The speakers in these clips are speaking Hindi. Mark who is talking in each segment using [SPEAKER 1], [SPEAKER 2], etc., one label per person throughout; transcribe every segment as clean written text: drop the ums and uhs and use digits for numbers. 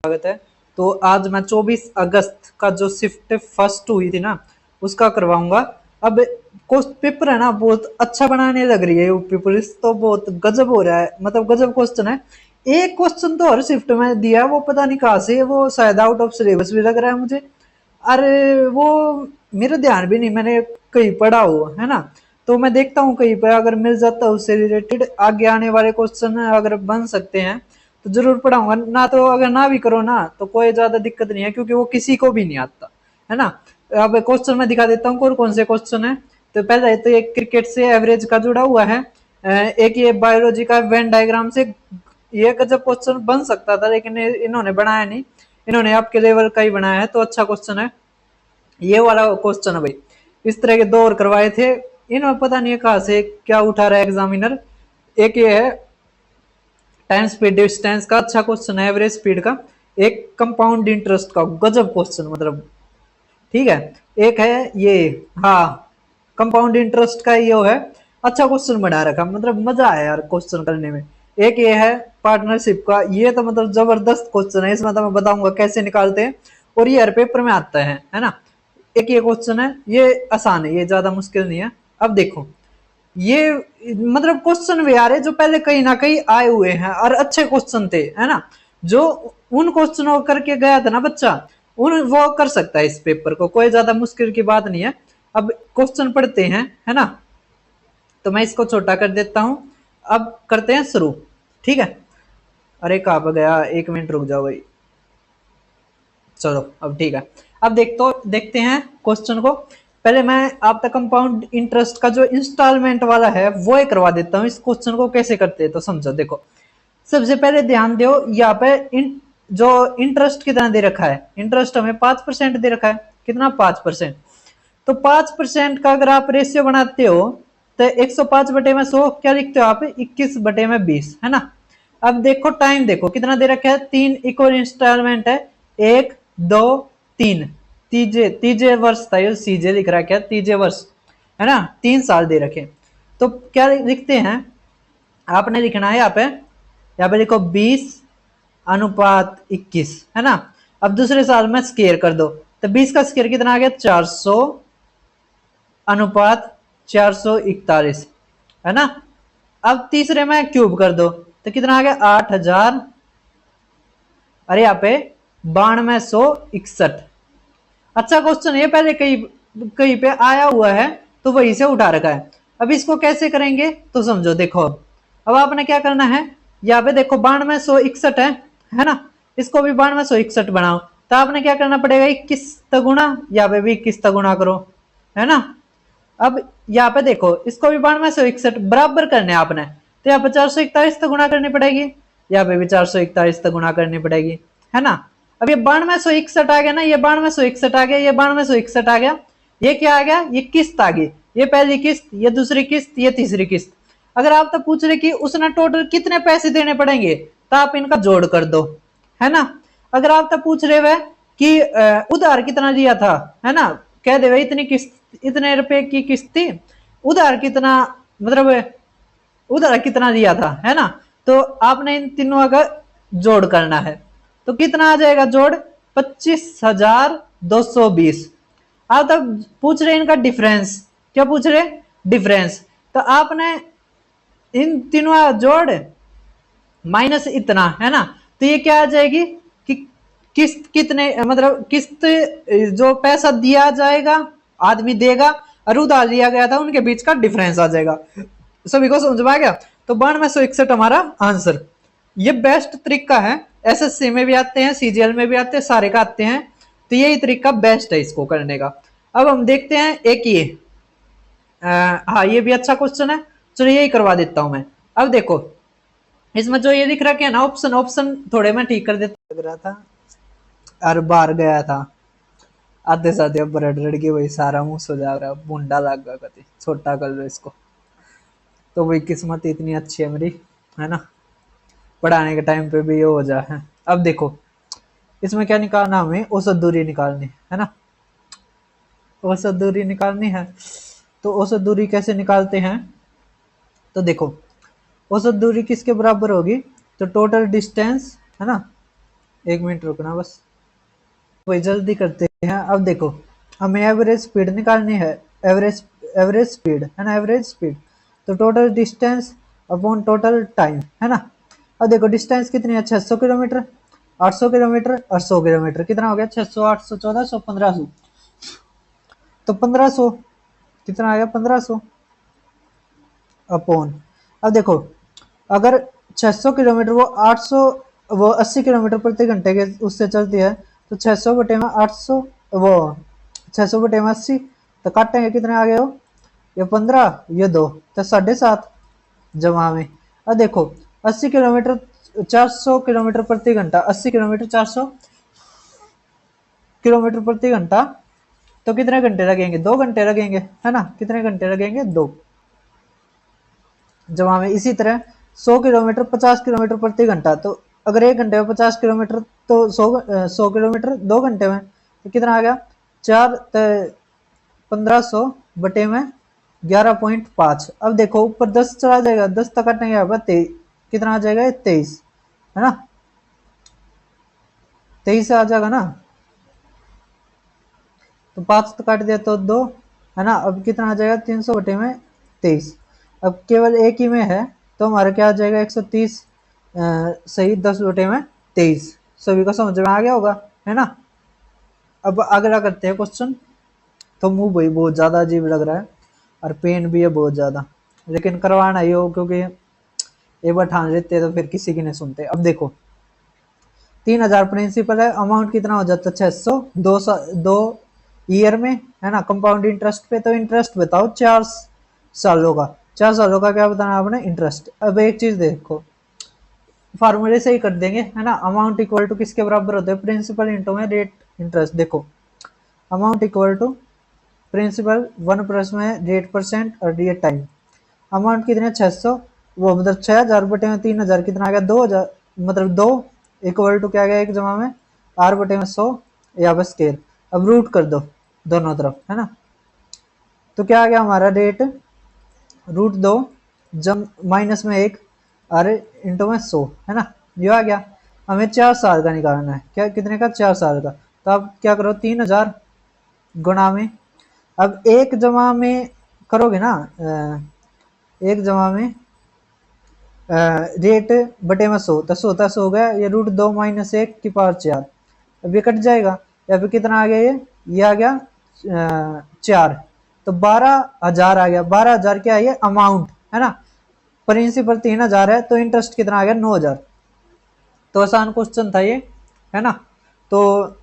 [SPEAKER 1] स्वागत है। तो आज मैं 24 अगस्त का जो शिफ्ट फर्स्ट हुई थी ना, उसका करवाऊंगा। अब क्वेश्चन पेपर है ना, बहुत अच्छा बनाने लग रही है यूपी पुलिस, तो बहुत गजब हो रहा है, मतलब गजब क्वेश्चन है। एक क्वेश्चन तो हर शिफ्ट में दिया है, वो पता नहीं कहाँ से, वो शायद आउट ऑफ सिलेबस भी लग रहा है मुझे। अरे वो मेरा ध्यान भी नहीं, मैंने कहीं पढ़ा हो है ना, तो मैं देखता हूँ कहीं पर अगर मिल जाता है उससे रिलेटेड आगे आने वाले क्वेश्चन अगर बन सकते हैं तो जरूर पढ़ाऊंगा ना। तो अगर ना भी करो ना तो कोई ज्यादा दिक्कत नहीं है, क्योंकि वो किसी को भी नहीं आता है ना। अब क्वेश्चन मैं दिखा देता हूँ कौन कौन से क्वेश्चन है। तो पहले तो एक क्रिकेट से एवरेज का जुड़ा हुआ है, एक ये बायोलॉजी का वेन डायग्राम से। ये गजब क्वेश्चन बन सकता था लेकिन इन्होंने बनाया नहीं, इन्होंने आपके लेवल का ही बनाया है, तो अच्छा क्वेश्चन है ये वाला क्वेश्चन है भाई। इस तरह के दो और करवाए थे, इन्होंने पता नहीं कहाँ से क्या उठा रहा है एग्जामिनर। एक ये है टाइम स्पीड डिस्टेंस का, अच्छा क्वेश्चन है एवरेज स्पीड का। एक कंपाउंड इंटरेस्ट का गजब क्वेश्चन, मतलब ठीक है। एक है ये, हाँ, कंपाउंड इंटरेस्ट का ये है, अच्छा क्वेश्चन बना रखा, मतलब मजा आया यार क्वेश्चन करने में। एक ये है पार्टनरशिप का, ये तो मतलब जबरदस्त क्वेश्चन है, इसमें तो मैं बताऊंगा कैसे निकालते हैं, और ये हर पेपर में आता है ना। एक ये क्वेश्चन है, ये आसान है, ये ज्यादा मुश्किल नहीं है। अब देखो ये मतलब क्वेश्चन वे आ रहे जो पहले कहीं ना कहीं आए हुए हैं और अच्छे क्वेश्चन थे, है ना। जो उन क्वेश्चनों करके गया था ना बच्चा, उन वो कर सकता है इस पेपर को, कोई ज्यादा मुश्किल की बात नहीं है। अब क्वेश्चन पढ़ते हैं, है ना। तो मैं इसको छोटा कर देता हूं, अब करते हैं शुरू, ठीक है। अरे कहाँ पर गया, एक मिनट रुक जाओ भाई। चलो अब ठीक है। अब देखते हैं क्वेश्चन को। पहले मैं आप तक कंपाउंड इंटरेस्ट का जो इंस्टॉलमेंट वाला है वो ही करवा देता हूँ। इस क्वेश्चन को कैसे करते हैं तो समझो। देखो सबसे पहले ध्यान दो, यहाँ पे जो इंटरेस्ट कितना दे रखा है, इंटरेस्ट हमें 5% दे रखा है। कितना, 5%। तो 5% का अगर आप रेशियो बनाते हो तो 105/100 क्या लिखते हो आप, 21/20, है ना। अब देखो टाइम, देखो कितना दे रखा है, 3 इक्वल इंस्टॉलमेंट है, 1 2 3, तीजे तीजे वर्ष था, ये सीजे लिख रहा है क्या, तीजे वर्ष, है ना, 3 साल दे रखे। तो क्या लिखते हैं, आपने लिखना है यहाँ पे लिखो 20/21, है ना। अब दूसरे साल में स्केयर कर दो, तो 20 का स्केयर कितना आ गया, 400/441, है ना। अब तीसरे में क्यूब कर दो तो कितना आ गया, 8000, अरे यहाँ पे 9261। अच्छा क्वेश्चन ये पहले कहीं कहीं पे आया हुआ है तो वहीं से उठा रखा है। अब इसको कैसे करेंगे तो समझो, देखो अब आपने क्या करना है, यहाँ पे देखो 9261 है ना, इसको भी 9261 बनाओ, तो आपने क्या करना पड़ेगा, 21 यहाँ पे भी 21 करो, है ना। अब यहाँ पे देखो इसको भी 9261 बराबर करने आपने, तो यहाँ पे 441 गुणा करनी पड़ेगी, यहाँ पे भी 441 गुणा करनी पड़ेगी, है ना। अब ये 9261 आ गया ना, ये 9261 आ गया, ये 9261 आ गया, ये क्या आ गया, ये किस्त आ गई, ये पहली किस्त, ये दूसरी किस्त, ये तीसरी किस्त। अगर आप तो पूछ रहे कि उसने टोटल कितने पैसे देने पड़ेंगे, तो आप इनका जोड़ कर दो, है ना। अगर आप तो पूछ रहे हुए कि उधार कितना लिया था, है ना, कह दे भाई इतनी किस्त, इतने रुपए की किस्त थी, उधार कितना, मतलब उधार कितना दिया था, है ना। तो आपने इन तीनों का जोड़ करना है, तो कितना आ जाएगा जोड़, 25,220। आप तब पूछ रहे इनका डिफरेंस, क्या पूछ रहे, डिफरेंस। तो आपने इन तीनों जोड़ माइनस इतना, है ना, तो ये क्या आ जाएगी कि किस्त कितने, मतलब किस्त जो पैसा दिया जाएगा आदमी देगा और उधार लिया गया था उनके बीच का डिफरेंस आ जाएगा। सभी को समझ में आ गया। तो 9261 हमारा आंसर। ये बेस्ट तरीका है, एसएससी में भी आते हैं, सीजीएल में भी आते हैं, सारे का आते हैं, तो यही तरीका बेस्ट है इसको करने का। अब हम देखते हैं एक ये, हाँ ये भी अच्छा क्वेश्चन है, चलो यही करवा देता हूं मैं। अब देखो इसमें जो ये दिख रहा है ना, ऑप्शन ऑप्शन थोड़े मैं ठीक कर देता, लग रहा था और बाहर गया था आते साथ ब्रेड रेड की, वही सारा मुंह सो जा रहा, बूंदा लग गया, कति छोटा कर लो इसको। तो वही किस्मत इतनी अच्छी है मेरी, है ना, पढ़ाने के टाइम पे भी ये हो जा है। अब देखो इसमें क्या निकालना, हमें औसत दूरी निकालनी है ना, औसत दूरी निकालनी है। तो औसत दूरी कैसे निकालते हैं, तो देखो औसत दूरी किसके बराबर होगी, तो टोटल डिस्टेंस, है ना, एक मिनट रुकना बस, वही जल्दी करते हैं। अब देखो हमें एवरेज स्पीड निकालनी है, एवरेज एवरेज स्पीड है ना, एवरेज स्पीड। तो total distance upon total time है ना। अब देखो डिस्टेंस कितनी है, 600 किलोमीटर, 800 किलोमीटर और 100 किलोमीटर, कितना हो गया, 600, 800, 1400, 1500। तो 1500 कितना आ गया, 1500 अपॉन, अब देखो अगर 600 किलोमीटर वो 800, वो 80 किलोमीटर प्रति घंटे के उससे चलती है, तो 600 बटे में 800, वो 600 बटे में 80, तो काटेंगे कितने आ गए हो, ये 15, ये 2, तो 7.5 जमा में। अब देखो 80 किलोमीटर 400 किलोमीटर प्रति घंटा, 80 किलोमीटर 400 किलोमीटर प्रति घंटा, तो कितने घंटे लगेंगे, 2 घंटे लगेंगे है ना, कितने घंटे लगेंगे, 2 जमा में। इसी तरह 100 किलोमीटर 50 किलोमीटर प्रति घंटा, तो अगर 1 घंटे में 50 किलोमीटर, तो 100 किलोमीटर 2 घंटे में, तो कितना आ गया, 4, 1500 बटे में 11.5। अब देखो ऊपर 10 चला जाएगा, 10 तक कटने गया, 23, कितना आ जाएगा, 23 है ना, 23 आ जाएगा ना। तो 5 तो काट दिया तो 2 है ना। अब कितना आ जाएगा, 300 बटे में 23। अब केवल एक ही में है, तो हमारा क्या आ जाएगा, 130 सही 10 बटे में 23। सभी को समझ में आ गया होगा है ना। अब अगला करते हैं क्वेश्चन। तो मुंह भाई बहुत ज्यादा अजीब लग रहा है और पेन भी है बहुत ज्यादा, लेकिन करवाना ही हो, क्योंकि एक बार ठान लेते हैं तो फिर किसी की नहीं सुनते। अब देखो 3000 प्रिंसिपल है, अमाउंट कितना हो जाता है, 600, 2 ईयर में है ना, कंपाउंड इंटरेस्ट पे। तो इंटरेस्ट बताओ 4 सालों का, 4 सालों का क्या बताना आपने, इंटरेस्ट। अब एक चीज देखो, फार्मूले से ही कर देंगे है ना। अमाउंट इक्वल टू किसके बराबर होता है, प्रिंसिपल इंटू में रेट इंटरेस्ट। देखो amount equal to principal 1 plus में रेट परसेंट और डी टाइम। अमाउंट कितने, 600, वो मतलब 6000 बटे में 3000, कितना आ गया, 2000, मतलब 2 इक्वल टू क्या गया, एक जमा में r बटे में 100 या बस स्केयर। अब रूट कर दो दोनों तरफ है ना, तो क्या आ गया हमारा रेट, √2 जम माइनस में 1 r इंटू में 100 है ना, ये आ गया। हमें 4 साल का निकालना है, क्या कितने का, 4 साल का। तो आप क्या करो, 3000 गुणा में, अब एक जमा में करोगे ना, एक जमा में रेट बटे में 100, तो 100 हो गया, ये √2 माइनस 1 की पावर 4। अब ये कट जाएगा, या फिर कितना आ गया, ये आ गया 4, तो 12,000 आ गया। 12,000 क्या है, ये अमाउंट है ना। प्रिंसिपल 3000 है, तो इंटरेस्ट कितना आ गया, 9,000। तो आसान क्वेश्चन था ये है ना। तो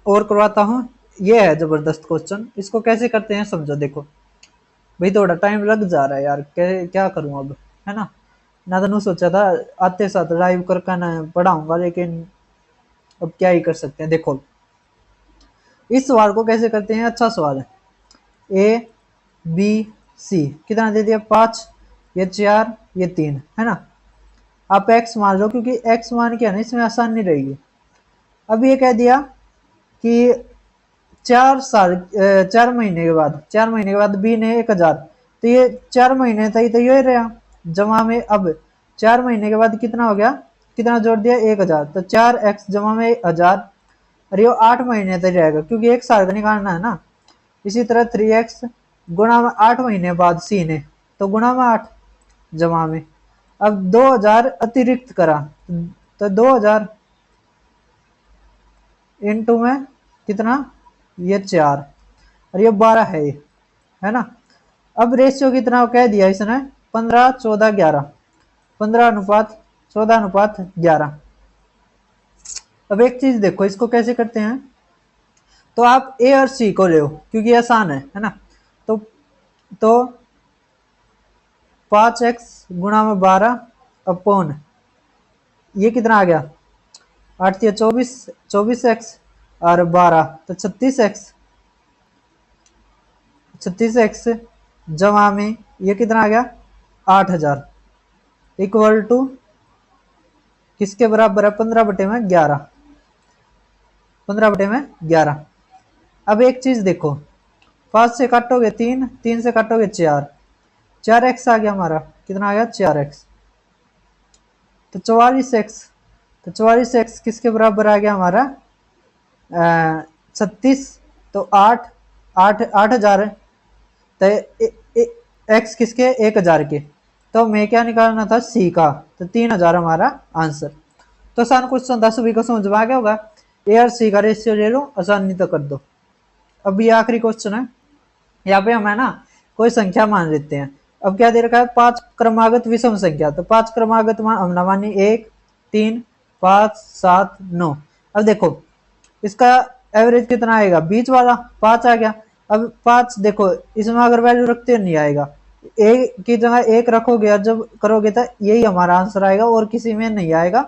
[SPEAKER 1] और करवाता हूँ, ये है जबरदस्त क्वेश्चन, इसको कैसे करते हैं समझो। देखो भाई थोड़ा टाइम लग जा रहा है यार, क्या करूं अब है ना तो नहीं सोचा था आते साथ लाइव करके ना पढ़ाऊंगा, लेकिन अब क्या ही कर सकते हैं। देखो इस सवाल को कैसे करते हैं, अच्छा सवाल है। A B C कितना दे दिया, 5, ये 4, ये 3 है ना। आप x मान लो, क्योंकि x मान के ना इसमें आसान नहीं रहेगी। अब ये कह दिया कि 4 महीने के बाद, 4 महीने के बाद बी ने 1000, तो ये 4 महीने था, तो ये रहा जमा में। अब 4 महीने के बाद कितना हो गया, कितना जोड़ दिया, 1000, तो 4x जमा में 1000, और ये 8 महीने तक रहेगा, क्योंकि 1 साल का निकालना है ना। इसी तरह 3x गुणा में 8 महीने बाद सी ने, तो गुणा में 8 जमा में। अब 2000 अतिरिक्त करा, तो 2000 इंटू में कितना, ये 4, और ये 12 है ये है ना। अब रेशियो कितना कह दिया इसने, 15:14:11, 15:14:11। अब एक चीज देखो, इसको कैसे करते हैं। तो आप ए और सी को ले, क्योंकि आसान है ना। तो 5x गुणा में 12 अपॉन, ये कितना आ गया, 8 या 24, 24x और 12, तो 36x जमा में ये कितना आ गया, 8000 इक्वल टू किसके बराबर है, 15/11, 15/11। अब एक चीज देखो, 5 से काटोगे 3, 3 से काटोगे 4, 4x आ गया हमारा, कितना आ गया, 4x, तो 44x, तो 44x किसके बराबर आ गया हमारा 36, तो 8,000 है, तो एक्स किसके 1,000 के, तो हमें क्या निकालना था सी का, तो 3,000 हमारा आंसर। तो आसान क्वेश्चन था, सभी को समझ में आ गया होगा। ए और सी का रेशियो ले लो, आसानी तो कर दो। अब ये आखिरी क्वेश्चन है, यहाँ पे हम है ना कोई संख्या मान लेते हैं। अब क्या दे रखा है 5 क्रमागत विषम संख्या, तो 5 क्रमागत हमने मानी 1 3 5 7 9। अब देखो इसका एवरेज कितना आएगा, बीच वाला 5 आ गया। अब 5 देखो इसमें अगर वैल्यू रखते हैं नहीं आएगा, एक की जगह 1 रखोगे और जब करोगे तो यही हमारा आंसर आएगा और किसी में नहीं आएगा।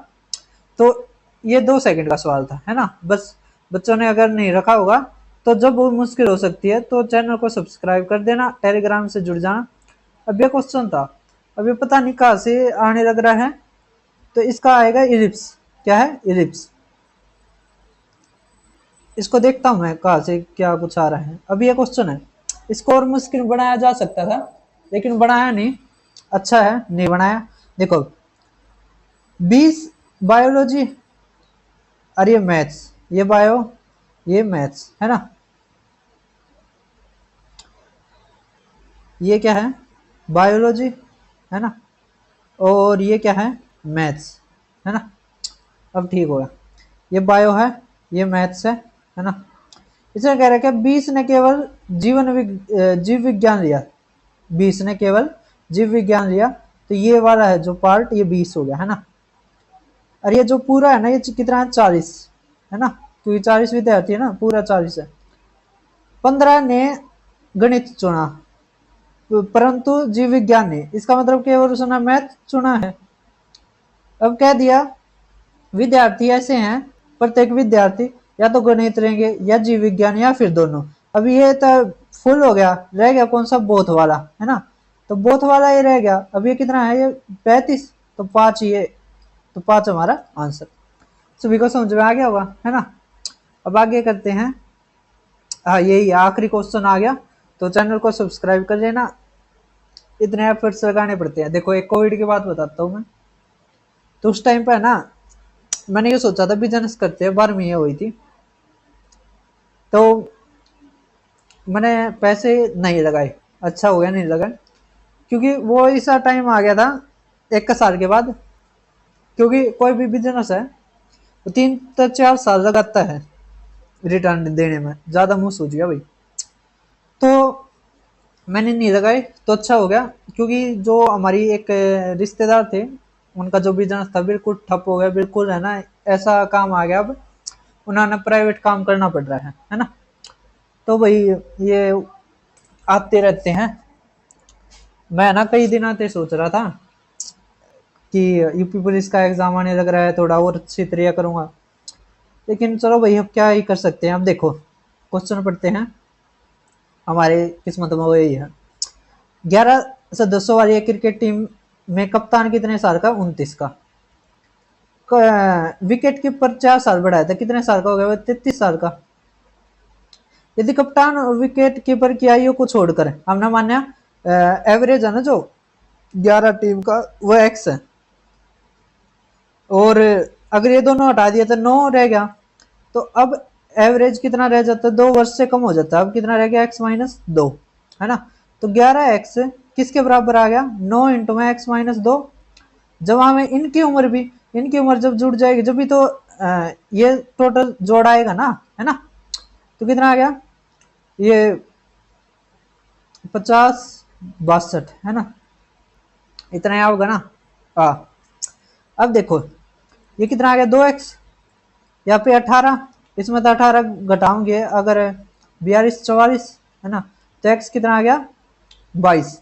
[SPEAKER 1] तो ये 2 सेकंड का सवाल था, है ना। बस बच्चों ने अगर नहीं रखा होगा तो जब वो मुश्किल हो सकती है तो चैनल को सब्सक्राइब कर देना, टेलीग्राम से जुड़ जाना। अब ये क्वेश्चन था, अब ये पता नहीं कहाँ से आने लग रहा है, तो इसका आएगा इलिप्स। क्या है इलिप्स, इसको देखता हूं मैं कहाँ से क्या कुछ आ रहा है। अब ये क्वेश्चन है, इसको और मुश्किल बनाया जा सकता था लेकिन बनाया नहीं, अच्छा है नहीं बनाया। देखो 20 बायोलॉजी और ये मैथ्स, ये बायो ये मैथ्स है ना, ये क्या है बायोलॉजी है ना, और ये क्या है मैथ्स है ना। अब ठीक होगा, ये बायो है ये मैथ्स है ना। इसमें कह रहा है कि 20 ने केवल जीव विज्ञान लिया, 20 ने केवल जीव विज्ञान लिया, तो ये वाला है जो पार्ट ये 20 हो गया है ना। और ये जो पूरा है ना ये कितना है 40 है ना, क्योंकि 40 विद्यार्थी है ना, पूरा 40 है। 15 ने गणित चुना परंतु जीव विज्ञान ने, इसका मतलब केवल उसने मैथ चुना है। अब कह दिया विद्यार्थी ऐसे हैं, प्रत्येक विद्यार्थी या तो गणित लेंगे या जीव विज्ञान या फिर दोनों। अब ये तो फुल हो गया, रह गया कौन सा बोथ वाला है ना, तो बोथ वाला ये रह गया। अब ये कितना है ये 35, तो 5 ये, तो 5 हमारा आंसर। सभी को समझ में आ गया होगा है ना। अब आगे करते हैं, हाँ यही आखिरी क्वेश्चन आ गया, तो चैनल को सब्सक्राइब कर लेना, इतने एफर्ट्स लगाने पड़ते हैं। देखो एक कोविड की बात बताता हूँ मैं, तो उस टाइम पे है ना मैंने ये सोचा था बिजनेस करते हैं, 12वीं हुई थी, तो मैंने पैसे नहीं लगाए, अच्छा हो गया नहीं लगाए, क्योंकि वो ऐसा टाइम आ गया था 1 साल के बाद, क्योंकि कोई भी बिजनेस है तो 3 से 4 साल लगाता है रिटर्न देने में, ज़्यादा मुँह सूझ गया भाई, तो मैंने नहीं लगाए तो अच्छा हो गया। क्योंकि जो हमारी एक रिश्तेदार थे उनका जो बिजनेस था बिल्कुल ठप हो गया, बिल्कुल है ना ऐसा काम आ गया, अब उन्होंने प्राइवेट काम करना पड़ रहा है ना। तो भाई ये आते रहते हैं, मैं ना कई दिनों से सोच रहा था कि यूपी पुलिस का एग्जाम आने लग रहा है, थोड़ा और अच्छी तैयारी करूंगा, लेकिन चलो भाई अब क्या ही कर सकते हैं। अब देखो क्वेश्चन पढ़ते हैं, हमारे किस्मत में वो यही है। 11 सदस्यों वाली क्रिकेट टीम में कप्तान कितने साल का, 29 का। विकेट कीपर 4 साल बढ़ाया था, कितने साल का हो गया, 33 साल का। यदि कप्तान और विकेट कीपर की आयु को छोड़कर हमने मान्या एवरेज है ना जो 11 टीम का वो एक्स है, और अगर ये दोनों हटा दिया तो 9 रह गया, तो अब एवरेज कितना रह जाता है, 2 वर्ष से कम हो जाता है। अब कितना रह गया x-2 है ना, तो 11x किसके बराबर आ गया 9 इंटू में x-2। जब हमें इनकी उम्र भी, इनकी उम्र जब जुड़ जाएगी जब भी तो ये टोटल जोड़ आएगा ना, है ना। तो कितना आ गया ये 50-62 है ना, इतना ही होगा ना। अब देखो ये कितना आ गया 2x, यहाँ पे 18, इसमें तो 18 घटाओगे अगर 42-44 है ना, तो x कितना आ गया 22।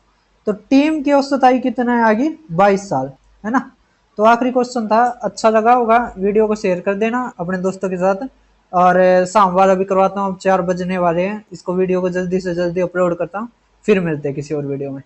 [SPEAKER 1] तो टीम की औसत आयु कितना आ गई 22 साल है ना। तो आखिरी क्वेश्चन था, अच्छा लगा होगा वीडियो को शेयर कर देना अपने दोस्तों के साथ, और शाम वाला भी करवाता हूँ, अब 4 बजने वाले हैं, इसको वीडियो को जल्दी से जल्दी अपलोड करता हूँ, फिर मिलते हैं किसी और वीडियो में।